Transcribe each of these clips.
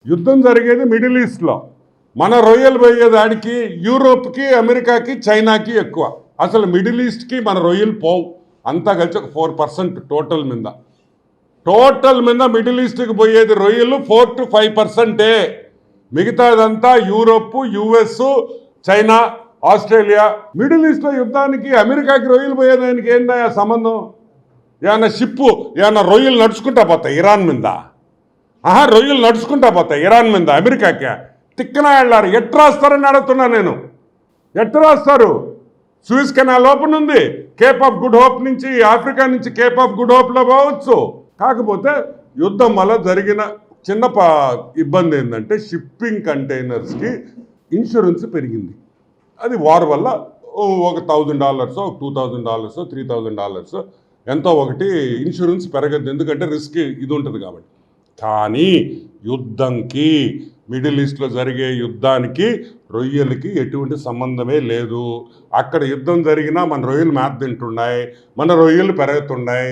యుద్ధం జరిగేది మిడిల్ ఈస్ట్లో. మన రొయ్యలు పోయేదానికి యూరోప్కి, అమెరికాకి, చైనాకి ఎక్కువ. అసలు మిడిల్ ఈస్ట్కి మన రొయ్యలు పోవు. అంతా కలిసి ఒక 4% టోటల్ మీద మిడిల్ ఈస్ట్కి పోయేది రొయ్యలు 4 to 5%. మిగతాదంతా Europe, US, China, Australia. Middle ఈస్ట్లో యుద్ధానికి అమెరికాకి రొయ్యలు పోయేదానికి ఏందా సంబంధం? ఏమన్నా షిప్పు ఏమన్నా రొయ్యలు నడుచుకుంటా పోతాయి ఇరాన్ మీద? రొయ్యలు నడుచుకుంటా పోతాయి ఇరాన్ మీద అమెరికాకి? తిక్కన వెళ్ళారు. ఎట్ట రాస్తారని అడుగుతున్నా నేను. ఎట్ట రాస్తారు? సూయిజ్ కెనాల్ ఓపెన్ ఉంది. కేప్ ఆఫ్ గుడ్ హోప్ నుంచి, ఆఫ్రికా నుంచి కేప్ ఆఫ్ గుడ్ హోప్లో పోవచ్చు. కాకపోతే యుద్ధం వల్ల జరిగిన చిన్న ఇబ్బంది ఏంటంటే షిప్పింగ్ కంటైనర్స్కి ఇన్సూరెన్స్ పెరిగింది. అది వార్ వల్ల ఒక $1,000, $2,000, $3,000 ఎంతో ఒకటి ఇన్సూరెన్స్ పెరగద్దు. ఎందుకంటే రిస్క్ ఇది ఉంటుంది కాబట్టి. కానీ యుద్ధంకి, మిడిల్ ఈస్ట్లో జరిగే యుద్ధానికి రొయ్యలకి ఎటువంటి సంబంధమే లేదు. అక్కడ యుద్ధం జరిగినా మన రొయ్యలు మేత తింటున్నాయి, మన రొయ్యలు పెరుగుతున్నాయి.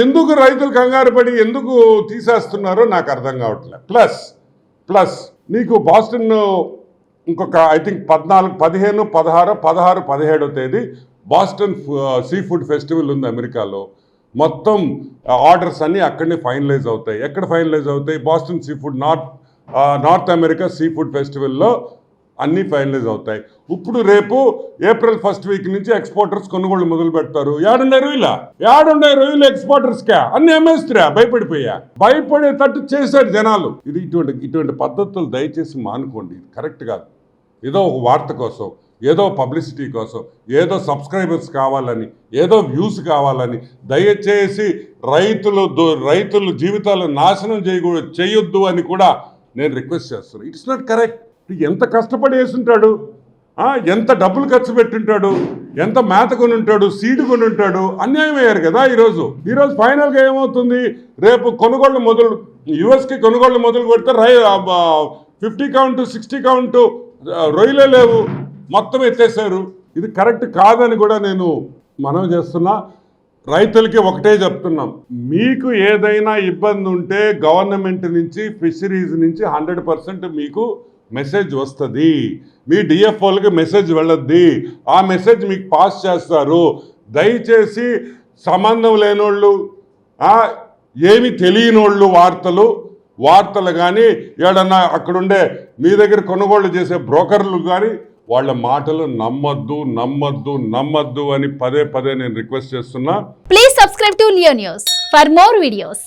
ఎందుకు రైతులు కంగారు పడి ఎందుకు తీసేస్తున్నారో నాకు అర్థం కావట్లేదు. ప్లస్ నీకు బాస్టన్ ఇంకొక ఐ థింక్ 14, 15, 16, 17వ తేదీ బాస్టన్ సీ ఫుడ్ ఫెస్టివల్ ఉంది అమెరికాలో. మొత్తం ఆర్డర్స్ అన్నీ అక్కడనే ఫైనలైజ్ అవుతాయి. ఎక్కడ ఫైనలైజ్ అవుతాయి? Boston seafood North America seafood ఫెస్టివల్లో అన్నీ ఫైనలైజ్ అవుతాయి. ఇప్పుడు రేపు April 1st వీక్ నుంచి ఎక్స్పోర్టర్స్ కొనుగోళ్ళు మొదలు పెడతారు. ఏడుండే రొయ్యలు ఎక్స్పోర్టర్స్కే అన్ని అమ్మేస్తురా భయపడేటట్టు చేశారు జనాలు. ఇది ఇటువంటి పద్ధతులు దయచేసి మానుకోండి. ఇది కరెక్ట్ కాదు. ఏదో ఒక వార్త కోసం, ఏదో పబ్లిసిటీ కోసం, ఏదో సబ్స్క్రైబర్స్ కావాలని, ఏదో వ్యూస్ కావాలని దయచేసి రైతులు జీవితాలను నాశనం చేయొద్దు అని కూడా నేను రిక్వెస్ట్ చేస్తున్నాను. It's not correct. ఎంత కష్టపడి వేసుంటాడు, ఎంత డబ్బులు ఖర్చు పెట్టుంటాడు, ఎంత మేత కొని ఉంటాడు, సీడ్ కొని ఉంటాడు. అన్యాయం అయ్యారు కదా ఈరోజు ఫైనల్గా ఏమవుతుంది? రేపు యుఎస్కి కొనుగోళ్ళు మొదలు పెడితే 50 కౌంట్ 60 కౌంట్ రొయ్యలే లేవు, మొత్తం ఎత్తేసారు. ఇది కరెక్ట్ కాదని కూడా నేను మనవి చేస్తున్నా. రైతులకి ఒకటే చెప్తున్నాం, మీకు ఏదైనా ఇబ్బంది ఉంటే గవర్నమెంట్ నుంచి, ఫిషరీస్ నుంచి 100% మీకు మెసేజ్ వస్తుంది. మీ డిఎఫ్ఓలకి మెసేజ్ వెళ్ళద్ది. ఆ మెసేజ్ మీకు పాస్ చేస్తారు. దయచేసి సంబంధం లేనోళ్ళు, ఏమి తెలియనోళ్ళు వార్తలు కానీ, ఏడన్నా అక్కడుండే మీ దగ్గర కొనుగోళ్లు చేసే బ్రోకర్లు కానీ వాళ్ళ మాటలు నమ్మద్దు అని పదే నేను రిక్వెస్ట్ చేస్తున్నా. Please subscribe to Leo news for more videos.